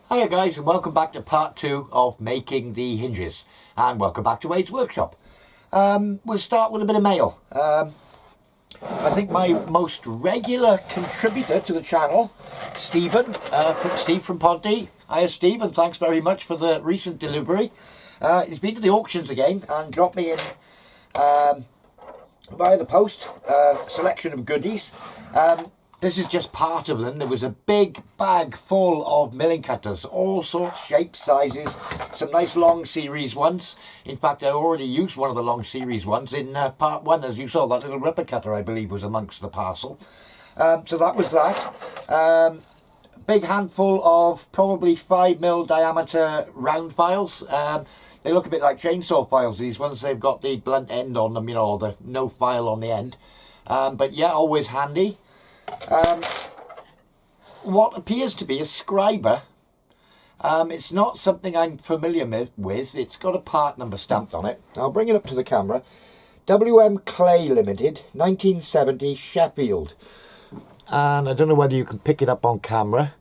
Hiya guys, and welcome back to part 2 of making the hinges, and welcome back to Wade's workshop. We'll start with a bit of mail. I think my most regular contributor to the channel, Stephen, Steve from Ponty. Hiya Steve, and thanks very much for the recent delivery. He's been to the auctions again and dropped me in via the post a selection of goodies. This is just part of them. There was a big bag full of milling cutters, all sorts, shapes, sizes, some nice long series ones. In fact, I already used one of the long series ones in part 1, as you saw. That little ripper cutter, I believe, was amongst the parcel. So that was that. Big handful of probably 5mm diameter round files. They look a bit like chainsaw files, these ones. They've got the blunt end on them, you know, the no file on the end. But yeah, always handy. What appears to be a scriber. It's not something I'm familiar with. It's got a part number stamped on it. I'll bring it up to the camera. WM Clay Limited, 1970, Sheffield. And I don't know whether you can pick it up on camera.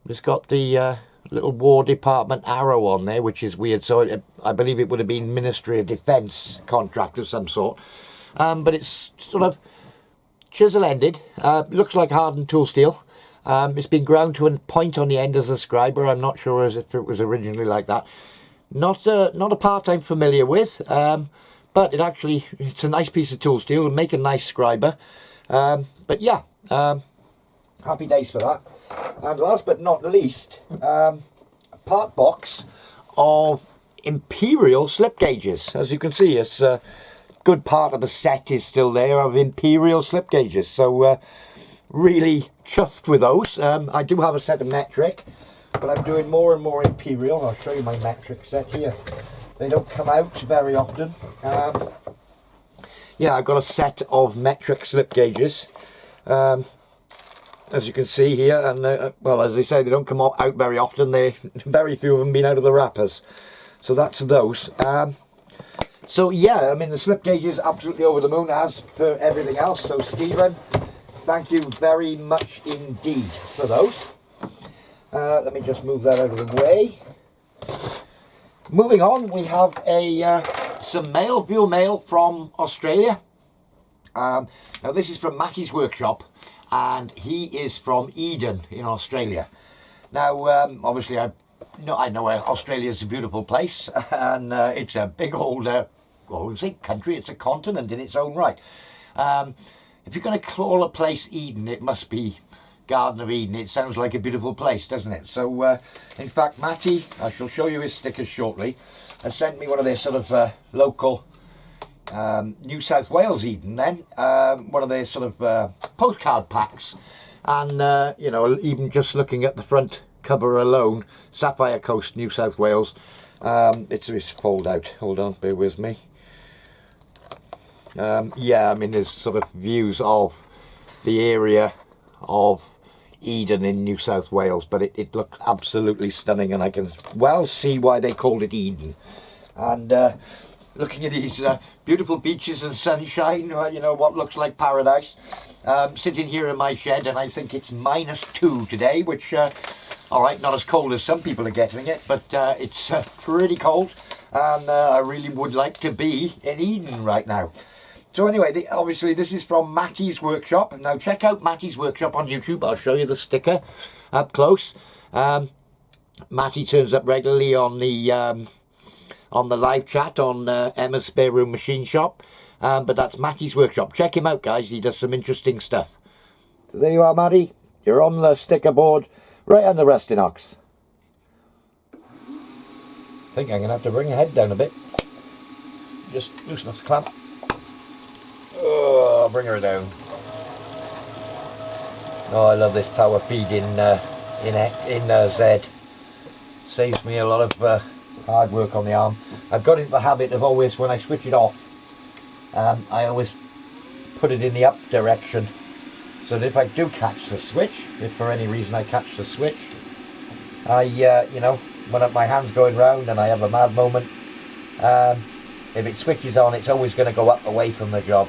It's got the little War Department arrow on there, which is weird. So I believe it would have been Ministry of Defence contract of some sort. But it's sort of chisel ended. Looks like hardened tool steel. It's been ground to a point on the end as a scriber. I'm not sure as if it was originally like that. Not a part I'm familiar with, but it's a nice piece of tool steel. It'll make a nice scriber. But yeah, happy days for that. And last but not least, a part box of Imperial slip gauges. As you can see, it's good part of the set is still there of Imperial slip gauges, so really chuffed with those. I do have a set of metric, but I'm doing more and more Imperial. I'll show you my metric set here. They don't come out very often. Yeah, I've got a set of metric slip gauges, as you can see here, and well, as they say, they don't come out very often. Very few of them been out of the wrappers, so that's those. So yeah, I mean, the slip gauge is absolutely over the moon as per everything else. So Stephen, thank you very much indeed for those. Let me just move that out of the way. Moving on, we have some viewer mail from Australia. Now this is from Matty's workshop, and he is from Eden in Australia. Now obviously I know Australia is a beautiful place, and it's a big old I wouldn't say country, it's a continent in its own right. If you're going to call a place Eden, it must be Garden of Eden. It sounds like a beautiful place, doesn't it? So, in fact, Matty, I shall show you his stickers shortly, has sent me one of their sort of local New South Wales Eden then, one of their sort of postcard packs. And, you know, even just looking at the front cover alone, Sapphire Coast, New South Wales, it's fold out. Hold on, bear with me. Yeah, I mean, there's sort of views of the area of Eden in New South Wales, but it looked absolutely stunning, and I can well see why they called it Eden. And looking at these beautiful beaches and sunshine, you know, what looks like paradise. Sitting here in my shed, and I think it's -2 today, which, all right, not as cold as some people are getting it, but it's pretty cold, and I really would like to be in Eden right now. So anyway, obviously this is from Matty's workshop. Now check out Matty's workshop on YouTube. I'll show you the sticker up close. Matty turns up regularly on the live chat on Emma's Spare Room Machine Shop. But that's Matty's workshop. Check him out, guys. He does some interesting stuff. So there you are, Matty. You're on the sticker board right on the rusting ox. I think I'm going to have to bring your head down a bit. Just loosen up the clamp. Oh, I'll bring her down. Oh, I love this power feed in Z. Saves me a lot of hard work on the arm. I've got into the habit of always, when I switch it off, I always put it in the up direction, so that if I do catch the switch, if for any reason I catch the switch, I, you know, when my hand's going round and I have a mad moment, if it switches on, it's always going to go up away from the job.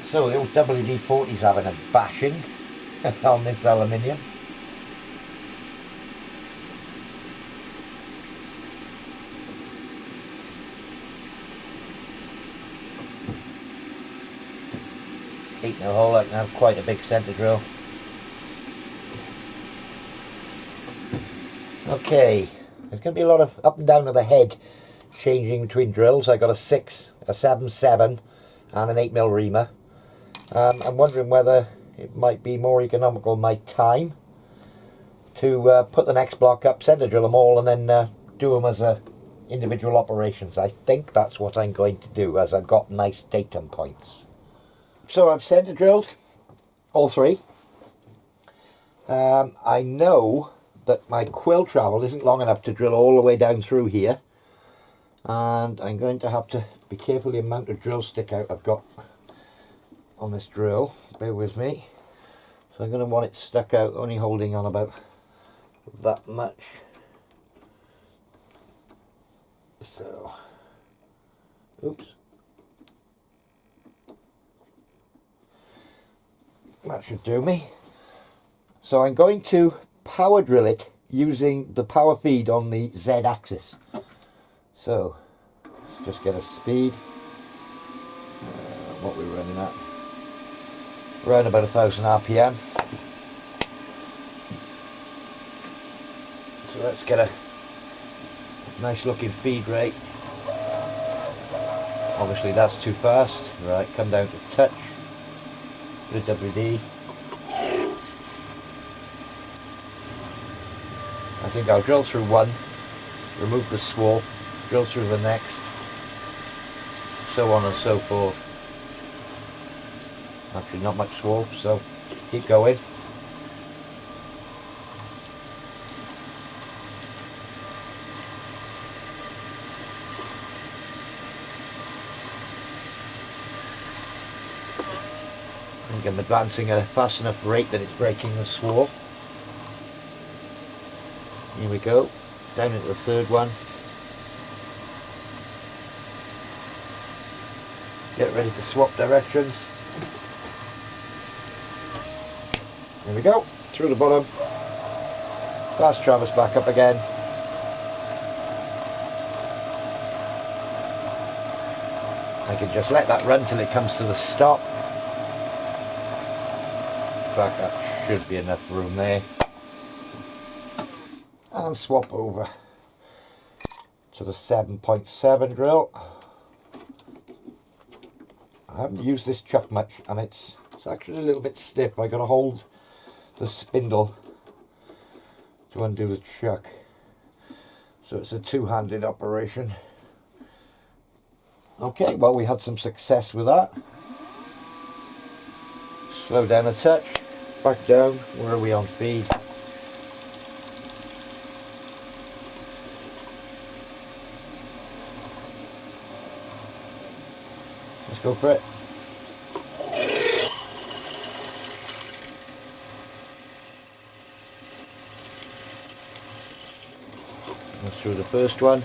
So the old WD-40's having a bashing on this aluminium. 8mm hole. I can have quite a big centre drill. Okay, there's going to be a lot of up and down of the head changing between drills. I got a 6, a 7.7 and an 8mm reamer. I'm wondering whether it might be more economical my time to put the next block up, centre drill them all, and then do them as individual operations. I think that's what I'm going to do, as I've got nice datum points. So I've centre drilled all 3. I know that my quill travel isn't long enough to drill all the way down through here, and I'm going to have to be careful the amount of drill stick out I've got on this drill. Bear with me. So I'm going to want it stuck out, only holding on about that much. So, oops, that should do me. So I'm going to power drill it using the power feed on the Z axis. So let's just get a speed. What we're running at, around about 1000 RPM. So let's get a nice looking feed rate. Obviously that's too fast. Right, come down to touch, bit of WD. I think I'll drill through one, remove the swap, drill through the next, so on and so forth. Actually not much swap, so keep going. I think I'm advancing at a fast enough rate that it's breaking the swap. Here we go, down into the 3rd one. Get ready to swap directions. There we go, through the bottom. Fast traverse back up again. I can just let that run till it comes to the stop. In fact, that should be enough room there. And swap over to the 7.7 drill. I haven't used this chuck much, and it's actually a little bit stiff. I got to hold the spindle to undo the chuck, so it's a two-handed operation. Okay, well, we had some success with that. Slow down a touch, back down. Where are we on feed? Let's go for it. Let's through the first one.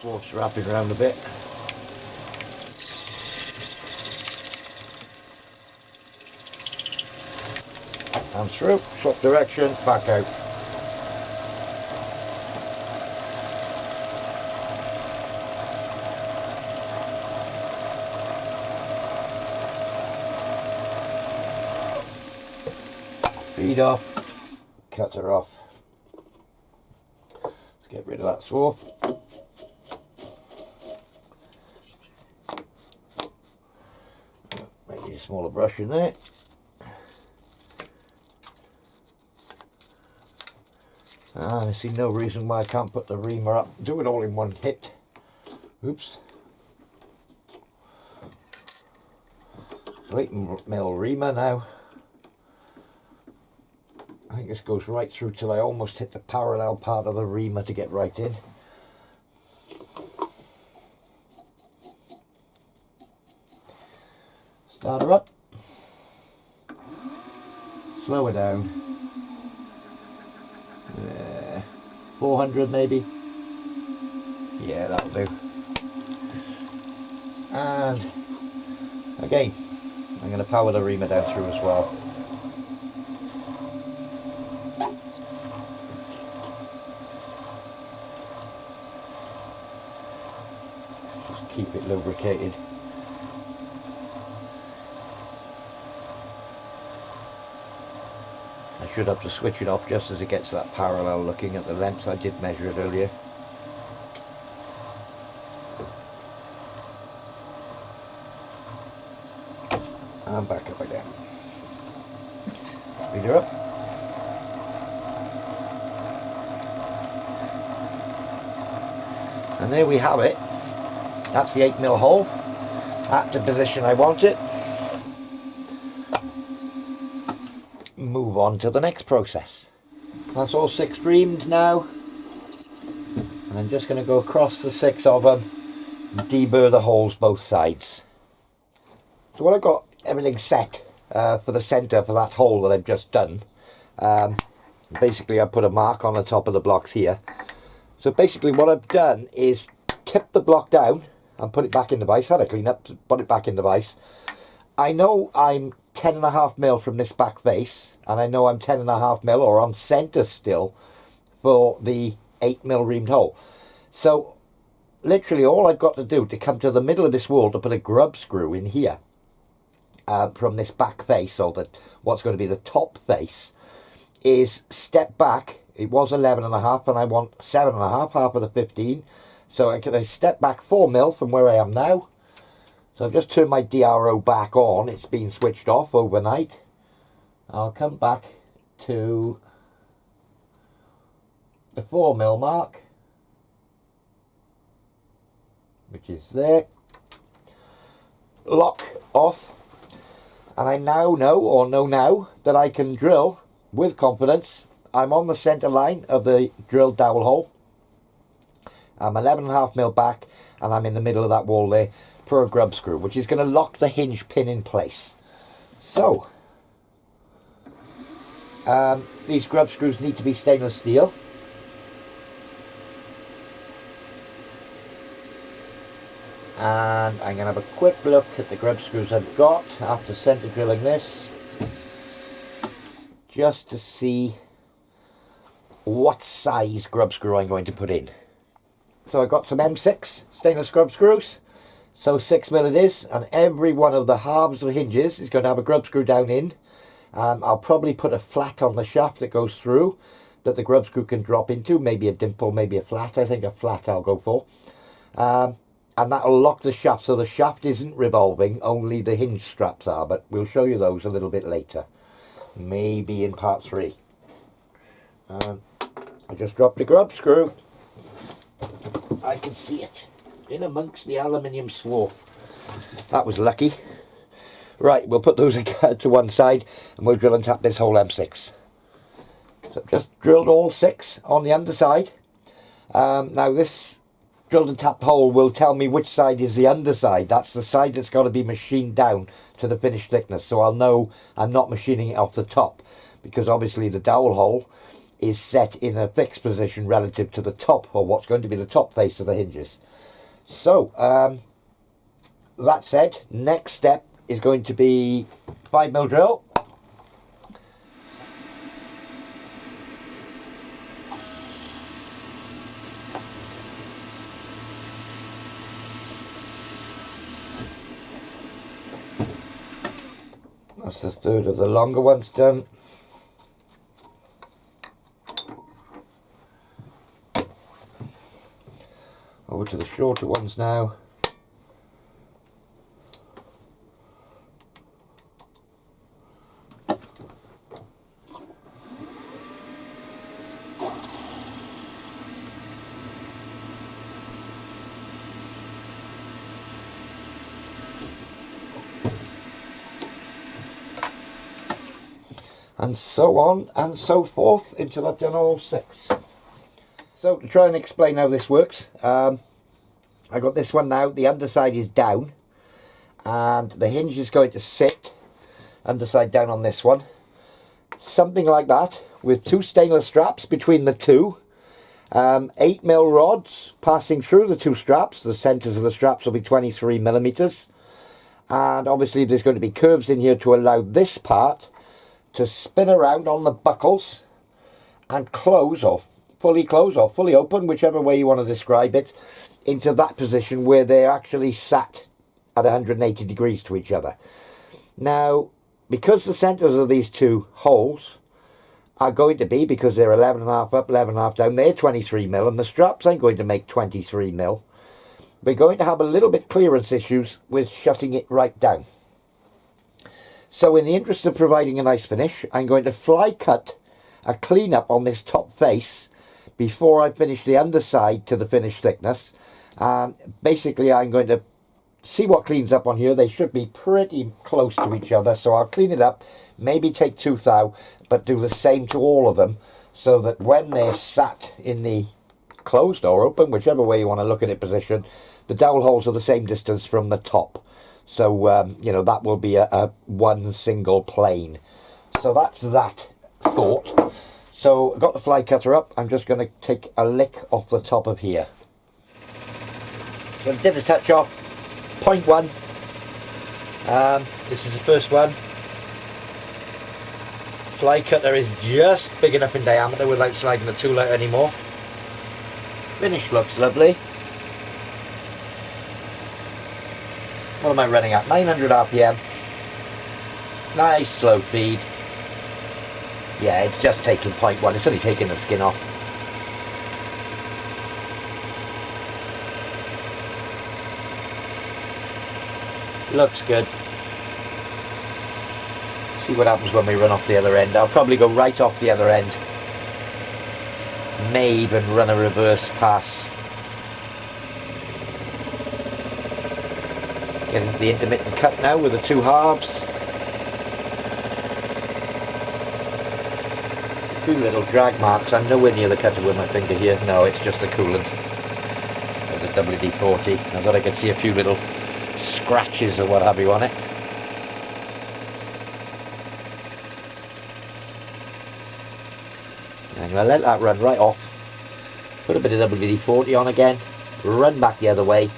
Swap's wrapping around a bit. And through, swap direction, back out. Feed off, cut her off. Let's get rid of that swap. Maybe a smaller brush in there. I see no reason why I can't put the reamer up, do it all in one hit. Oops. 8mm reamer now. I think this goes right through till I almost hit the parallel part of the reamer to get right in. Start her up. Slow her down. 400 maybe. Yeah, that'll do. And again, I'm going to power the reamer down through as well. keep it lubricated. I should have to switch it off just as it gets that parallel looking at the lengths. I did measure it earlier. And back up again. Speed her up. And there we have it. That's the 8mm hole at the position I want it. Move on to the next process. That's all 6 reamed now. And I'm just going to go across the 6 of them and deburr the holes both sides. So when I've got everything set for the centre for that hole that I've just done, basically I put a mark on the top of the blocks here. So basically what I've done is tip the block down and put it back in the vise. Had a clean up, put it back in the vise. I know I'm 10.5mm from this back face, and I know I'm 10.5mm or on centre still for the 8mm reamed hole. So literally all I've got to do to come to the middle of this wall to put a grub screw in here from this back face, or what's going to be the top face, is step back. It was 11.5 and I want 7.5, half of the 15. So I step back 4mm from where I am now. So I've just turned my DRO back on. It's been switched off overnight. I'll come back to the 4mm mark, which is there. Lock off. And I now know, or know now, that I can drill with confidence. I'm on the centre line of the drilled dowel hole. I'm 11.5mm back, and I'm in the middle of that wall there for a grub screw, which is going to lock the hinge pin in place. So, these grub screws need to be stainless steel. And I'm going to have a quick look at the grub screws I've got after centre drilling this, just to see what size grub screw I'm going to put in. So I got some M6 stainless grub screws, so 6mm it is, and every one of the halves of hinges is going to have a grub screw down in. I'll probably put a flat on the shaft that goes through, that the grub screw can drop into, maybe a dimple, maybe a flat. I think a flat I'll go for. And that'll lock the shaft, so the shaft isn't revolving, only the hinge straps are, but we'll show you those a little bit later, maybe in part 3. I just dropped the grub screw. I can see it in amongst the aluminium swarf. That was lucky. Right, we'll put those to one side and we'll drill and tap this whole M6. So I've just drilled all 6 on the underside. Now this drilled and tapped hole will tell me which side is the underside. That's the side that's got to be machined down to the finished thickness, so I'll know I'm not machining it off the top, because obviously the dowel hole is set in a fixed position relative to the top, or what's going to be the top face of the hinges. So that said, next step is going to be 5mm drill. That's the third of the longer ones done. Over to the shorter ones now. And so on and so forth until I've done all 6. So to try and explain how this works, I got this one now. The underside is down and the hinge is going to sit underside down on this one. Something like that, with 2 stainless straps between the 2. 8mm rods passing through the 2 straps. The centres of the straps will be 23mm. And obviously there's going to be curves in here to allow this part to spin around on the buckles and close, or fully open, whichever way you want to describe it. into that position where they're actually sat at 180 degrees to each other. Now, because the centres of these two holes are going to be, because they're 11.5 up, 11.5 down, they're 23mm, and the straps ain't going to make 23mm. We're going to have a little bit clearance issues with shutting it right down. So in the interest of providing a nice finish, I'm going to fly cut a clean up on this top face before I finish the underside to the finished thickness. And basically I'm going to see what cleans up on here. They should be pretty close to each other, so I'll clean it up, maybe take 2 thou, but do the same to all of them, so that when they're sat in the closed or open, whichever way you want to look at it position, the dowel holes are the same distance from the top. So you know, that will be a one single plane. So that's that thought. So I've got the fly cutter up. I'm just going to take a lick off the top of here. So I did a touch off, 0.1. This is the first one. Fly cutter is just big enough in diameter without sliding the tool out anymore. Finish looks lovely. What am I running at? 900 RPM. Nice slow feed. Yeah, it's just taking 0.1. It's only taking the skin off. Looks good. See what happens when we run off the other end. I'll probably go right off the other end. May even run a reverse pass. Getting the intermittent cut now with the 2 halves. A few little drag marks. I'm nowhere near the cutter with my finger here. No, it's just the coolant of the WD-40. I thought I could see a few little scratches or what have you on it. I'm going to let that run right off. Put a bit of WD-40 on again. Run back the other way.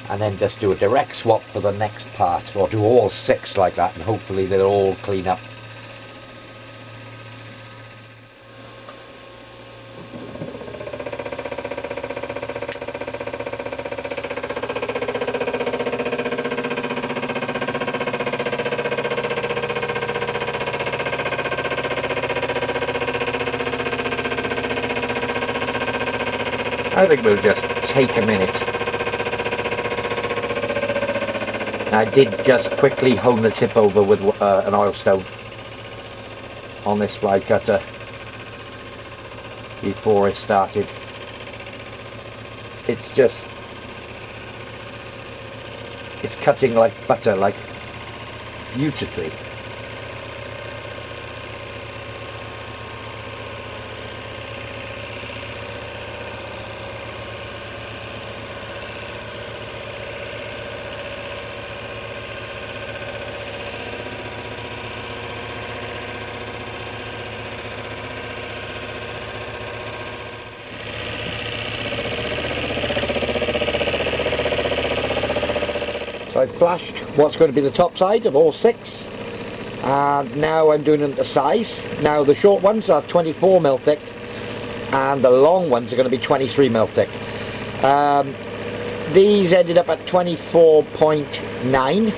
And then just do a direct swap for the next part, or do all 6 like that, and hopefully they'll all clean up. I think we'll just take a minute. I did just quickly hone the tip over with an oil stone on this fly cutter before I started. It's cutting like butter, like beautifully. So I've flashed what's going to be the top side of all 6, and now I'm doing them to size. Now the short ones are 24mm thick and the long ones are going to be 23mm thick. These ended up at 24.9,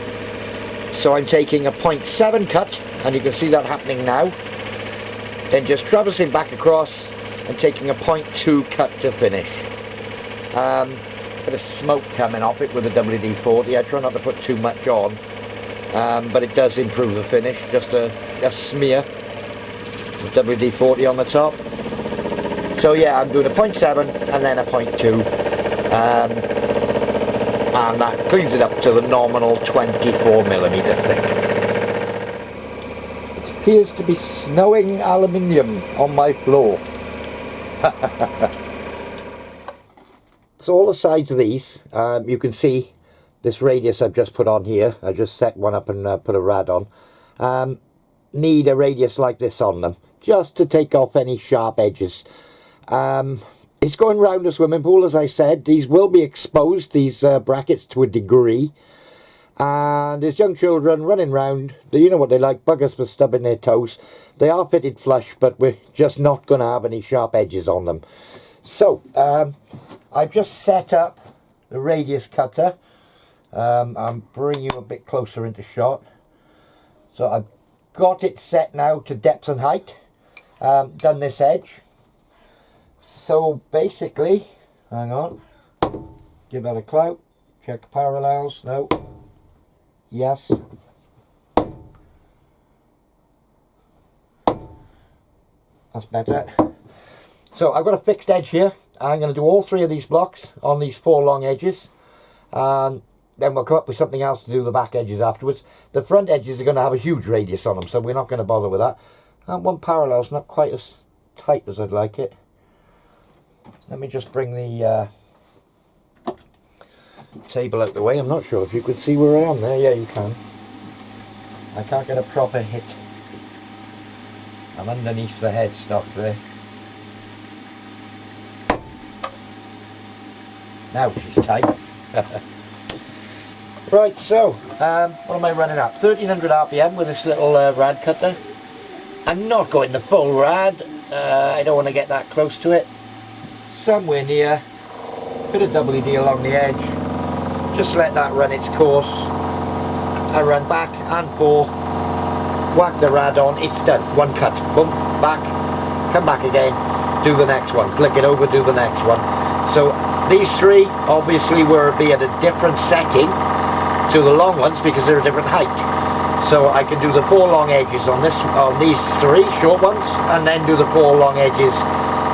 so I'm taking a 0.7 cut, and you can see that happening now. Then just traversing back across and taking a 0.2 cut to finish. Bit of smoke coming off it with the WD-40. I try not to put too much on, but it does improve the finish. Just a smear of WD-40 on the top. So yeah, I'm doing a 0.7 and then a 0.2, and that cleans it up to the nominal 24mm thick. It appears to be snowing aluminium on my floor. So all the sides of these, you can see this radius I've just put on here. I just set one up and put a rad on. Need a radius like this on them, just to take off any sharp edges. It's going round a swimming pool, as I said. These will be exposed, these brackets, to a degree. And there's young children running round. You know what they like, buggers for stubbing their toes. They are fitted flush, but we're just not going to have any sharp edges on them. So, I've just set up the radius cutter. I'm bringing you a bit closer into shot. So I've got it set now to depth and height. Done this edge. So basically, hang on, give that a clout, check parallels, no, yes. That's better. So I've got a fixed edge here. I'm going to do all 3 of these blocks on these 4 long edges. Then we'll come up with something else to do the back edges afterwards. The front edges are going to have a huge radius on them, so we're not going to bother with that. And one parallel's not quite as tight as I'd like it. Let me just bring the table out the way. I'm not sure if you could see where I am there. Yeah, you can. I can't get a proper hit. I'm underneath the headstock there. Now she's tight. Right, so what am I running at? 1300 RPM with this little rad cutter. I'm not going the full rad. I don't want to get that close to it. Somewhere near. Bit of WD along the edge. Just let that run its course. I run back and forth. Whack the rad on, it's done. One cut, boom, back, come back again, do the next one, flick it over, do the next one. So these 3 obviously will be at a different setting to the long ones because they're a different height. So I can do the 4 long edges on these 3 short ones, and then do the 4 long edges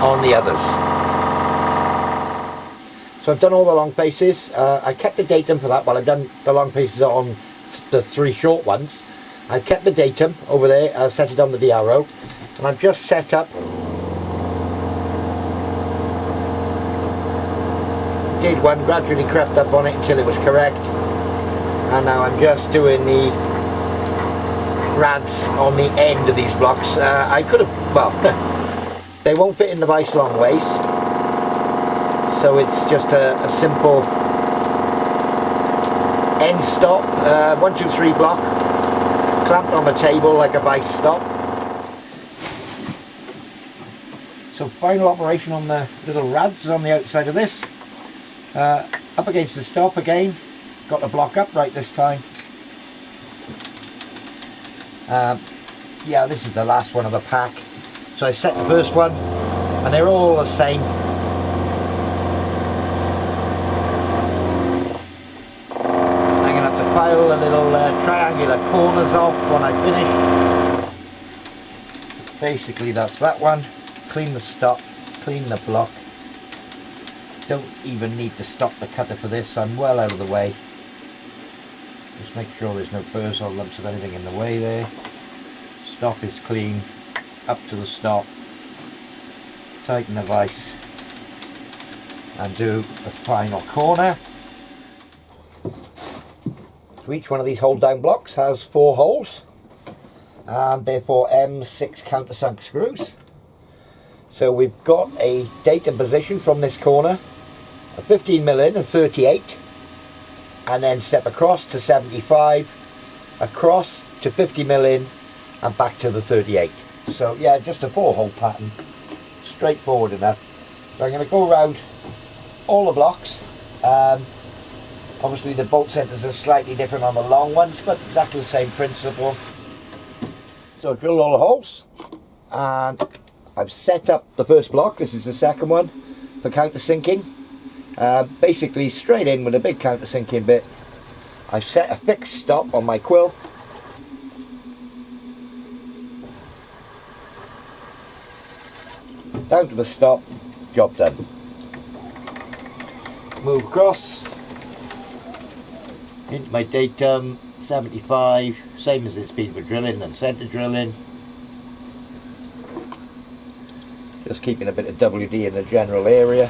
on the others. So I've done all the long faces. I kept the datum for that while I've done the long faces on the 3 short ones. I've kept the datum over there, I've set it on the DRO, and I've just set up, did one, gradually crept up on it until it was correct, and now I'm just doing the rads on the end of these blocks. I could have, well, they won't fit in the vice long waist, so it's just a simple end stop, 1, 2, 3 block, clamped on the table like a vice stop. So final operation on the little rads on the outside of this. Up against the stop again, got the block upright this time. Yeah, this is the last one of the pack. So I set the first one, and they're all the same. File the little triangular corners off when I finish. Basically that's that one. Clean the stop, clean the block. Don't even need to stop the cutter for this, I'm well out of the way. Just make sure there's no burrs or lumps of anything in the way there. Stop is clean, up to the stop. Tighten the vice and do the final corner. So each one of these hold down blocks has 4 holes, and therefore M6 countersunk screws. So we've got a datum position from this corner, a 15mm in and 38, and then step across to 75, across to 50mm in and back to the 38. So yeah, just a 4-hole pattern, straightforward enough. So I'm going to go around all the blocks. Obviously the bolt centers are slightly different on the long ones, but exactly the same principle. So I drilled all the holes, and I've set up the first block. This is the second one for countersinking. Basically straight in with a big countersinking bit. I've set a fixed stop on my quill. Down to the stop, job done. Move across into my datum, 75, same as it's been for drilling and centre drilling. Just keeping a bit of WD in the general area.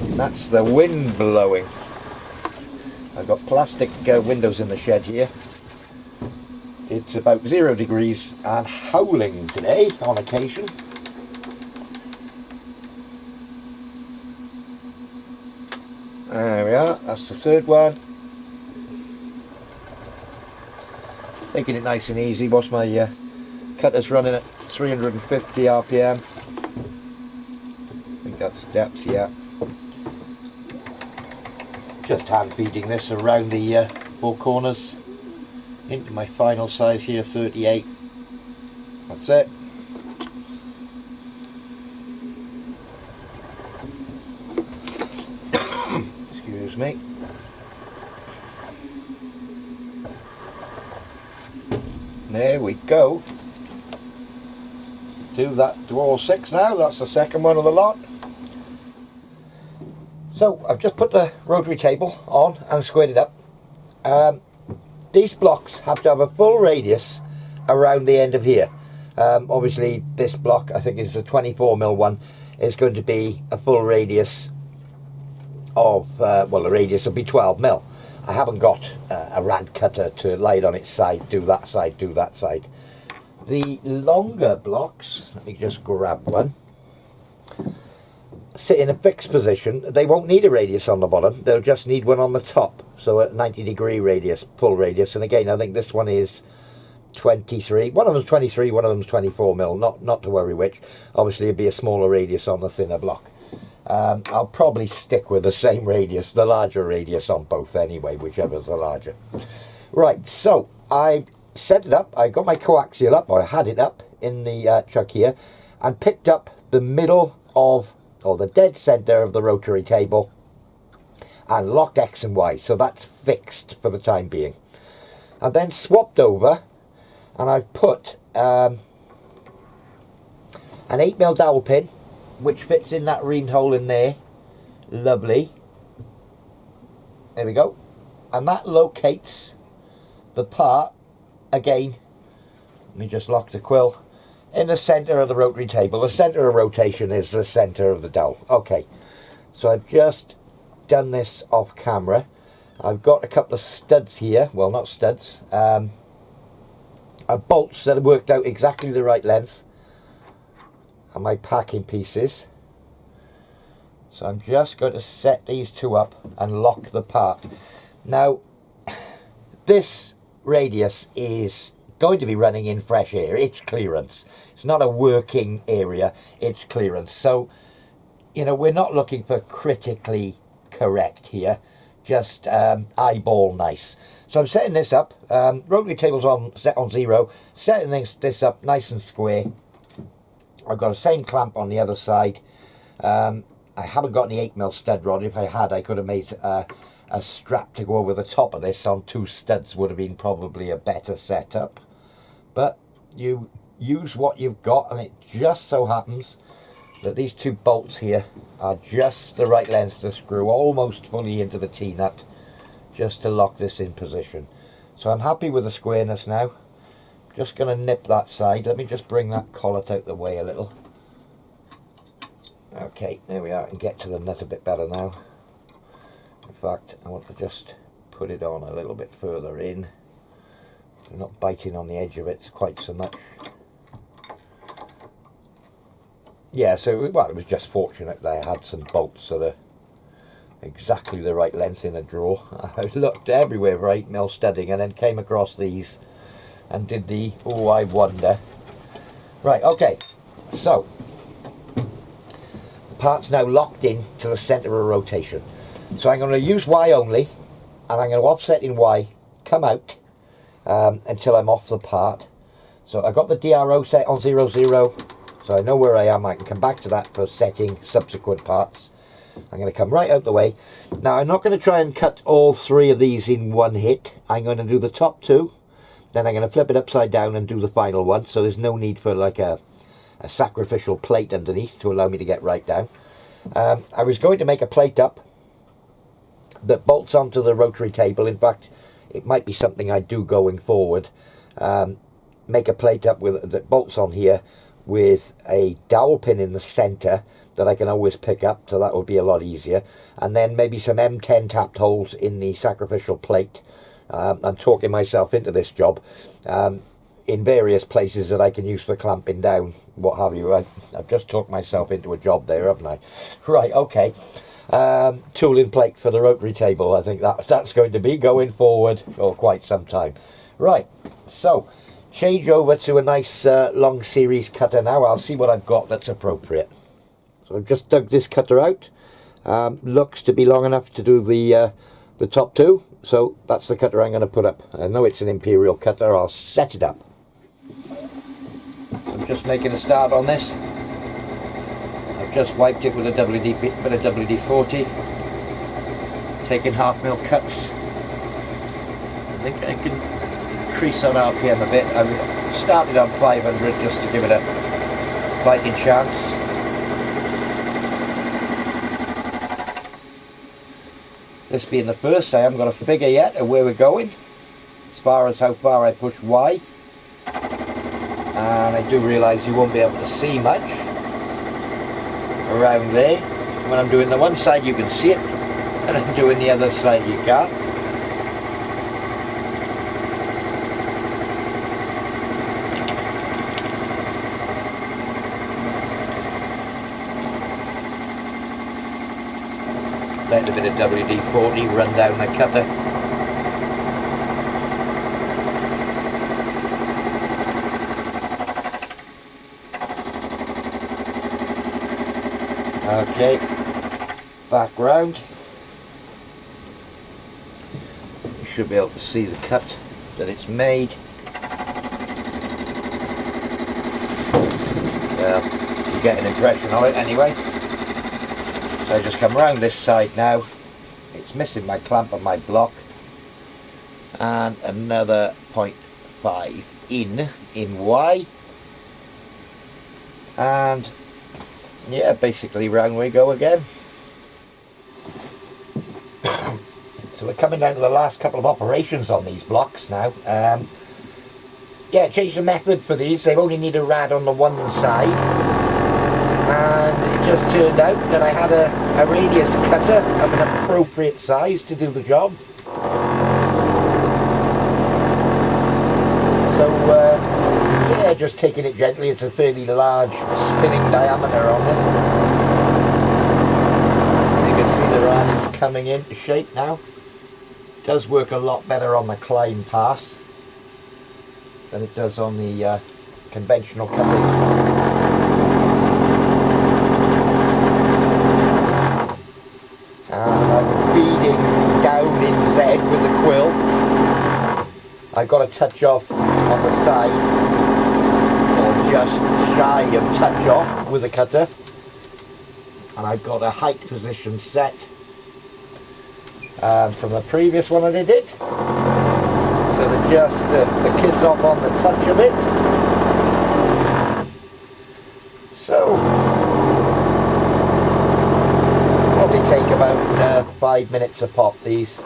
And that's the wind blowing. I've got plastic windows in the shed here. It's about 0 degrees and howling today on occasion. There we are, that's the third one. Taking it nice and easy. What's my cutter's running at 350 RPM. I think that's depth, yeah. just hand feeding this around the four corners into my final size here, 38. That's it. Excuse me. There we go. Do that to all 6 now. That's the second one of the lot. So I've just put the rotary table on and squared it up. These blocks have to have a full radius around the end of here. Obviously this block, I think is the 24mm one, is going to be a full radius of, well, the radius will be 12mm. I haven't got a rad cutter to lay it on its side, do that side, do that side. The longer blocks, let me just grab one, sit in a fixed position. They won't need a radius on the bottom, they'll just need one on the top. So a 90-degree radius, full radius. And again, I think this one is 23. One of them's 23, one of them's 24mm, not to worry which. Obviously it'd be a smaller radius on the thinner block. I'll probably stick with the same radius, the larger radius on both anyway, whichever's the larger. Right, so I set it up, I got my coaxial up, or I had it up in the chuck here, and picked up the middle of, or the dead centre of the rotary table, and locked X and Y, so that's fixed for the time being. And then swapped over, and I've put an 8mm dowel pin, which fits in that reamed hole in there. Lovely. There we go. And that locates the part, again, let me just lock the quill, in the centre of the rotary table. The centre of rotation is the centre of the dowel. Okay, so I've just done this off camera. I've got a couple of studs here, well, not studs, bolts that have worked out exactly the right length, and my packing pieces. So I'm just going to set these two up and lock the part. Now this radius is going to be running in fresh air. It's clearance, it's not a working area, it's clearance. So, you know, we're not looking for critically correct here, just eyeball nice. So I'm setting this up, rotary table's set on 0, setting this up nice and square. I've got the same clamp on the other side. I haven't got any 8mm stud rod. If I had, I could have made a strap to go over the top of this on 2 studs, would have been probably a better setup. But you use what you've got, and it just so happens that these 2 bolts here are just the right length to screw almost fully into the T-nut, just to lock this in position. So I'm happy with the squareness now. Just going to nip that side. Let me just bring that collet out the way a little. Okay, there we are, and get to the nut a bit better now. In fact, I want to just put it on a little bit further in. I'm not biting on the edge of it quite so much. Yeah, so, well, it was just fortunate that I had some bolts that are exactly the right length in a drawer. I looked everywhere for 8mm studding and then came across these and did the, oh, I wonder. Right, okay, so the part's now locked in to the centre of rotation. So I'm going to use Y only, and I'm going to offset in Y, come out until I'm off the part. So I've got the DRO set on 00, so I know where I am. I can come back to that for setting subsequent parts. I'm going to come right out the way. Now I'm not going to try and cut all 3 of these in one hit. I'm going to do the top 2. Then I'm going to flip it upside down and do the final one, so there's no need for like a sacrificial plate underneath to allow me to get right down. I was going to make a plate up that bolts onto the rotary table. In fact, it might be something I do going forward. Make a plate up with that bolts on here with a dowel pin in the centre that I can always pick up, so that would be a lot easier. And then maybe some M10 tapped holes in the sacrificial plate. I'm talking myself into this job in various places that I can use for clamping down, what have you. I've just talked myself into a job there, haven't I? Right, okay. Tooling plate for the rotary table. I think that's going to be going forward for quite some time. Right, so change over to a nice long series cutter now. I'll see what I've got that's appropriate. So I've just dug this cutter out. Looks to be long enough to do the the top two. So that's the cutter I'm going to put up. I know it's an Imperial cutter. I'll set it up. I'm just making a start on this. I've just wiped it with a bit of WD-40, taking 1/2 mil cuts. I think I can increase on RPM a bit. I started on 500 just to give it a fighting chance. This being the first, I haven't got a figure yet of where we're going, as far as how far I push Y. And I do realise you won't be able to see much around there. When I'm doing the one side you can see it, and I'm doing the other side you can't. Let a bit of WD-40 run down the cutter. Okay, back round. You should be able to see the cut that it's made. Well, you get an impression of it anyway. So I just come round this side now. It's missing my clamp on my block. And another 0.5 in Y. And yeah, basically round we go again. So we're coming down to the last couple of operations on these blocks now. Yeah, changed the method for these. They only need a rad on the one side. And it just turned out that I had a radius cutter of an appropriate size to do the job. So yeah, just taking it gently. It's a fairly large spinning diameter on this. You can see the rad is coming into shape now. It does work a lot better on the climb pass than it does on the conventional cutting. And I'm feeding down in Z with the quill. I've got a touch off on the side, or just shy of touch off with the cutter. And I've got a height position set from the previous one that I did. So that just the kiss off on the touch of it. So probably take about 5 minutes a pop these.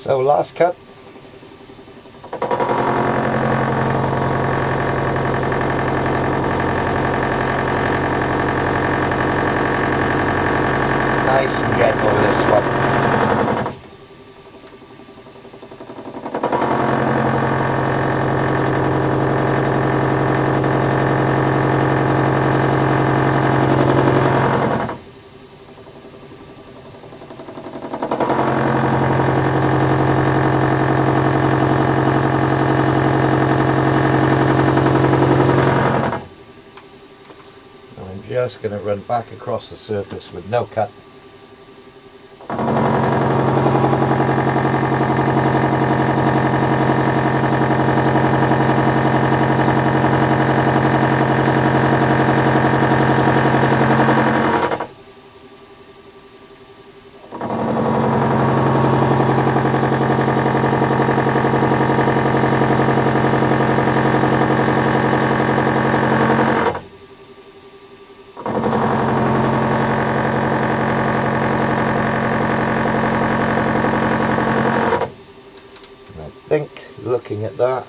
So last cut. Nice and gentle with this one. Just going to run back across the surface with no cut. Looking at that,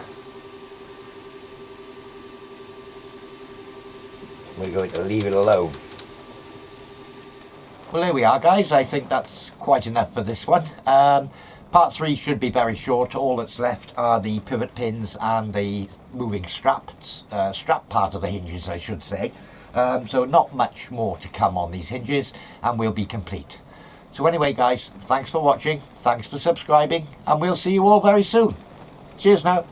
we're going to leave it alone. Well, there we are, guys. I think that's quite enough for this one. Part 3 should be very short. All that's left are the pivot pins and the moving straps, strap part of the hinges, I should say. So not much more to come on these hinges, and we'll be complete. So anyway, guys, thanks for watching, thanks for subscribing, and we'll see you all very soon. Cheers now.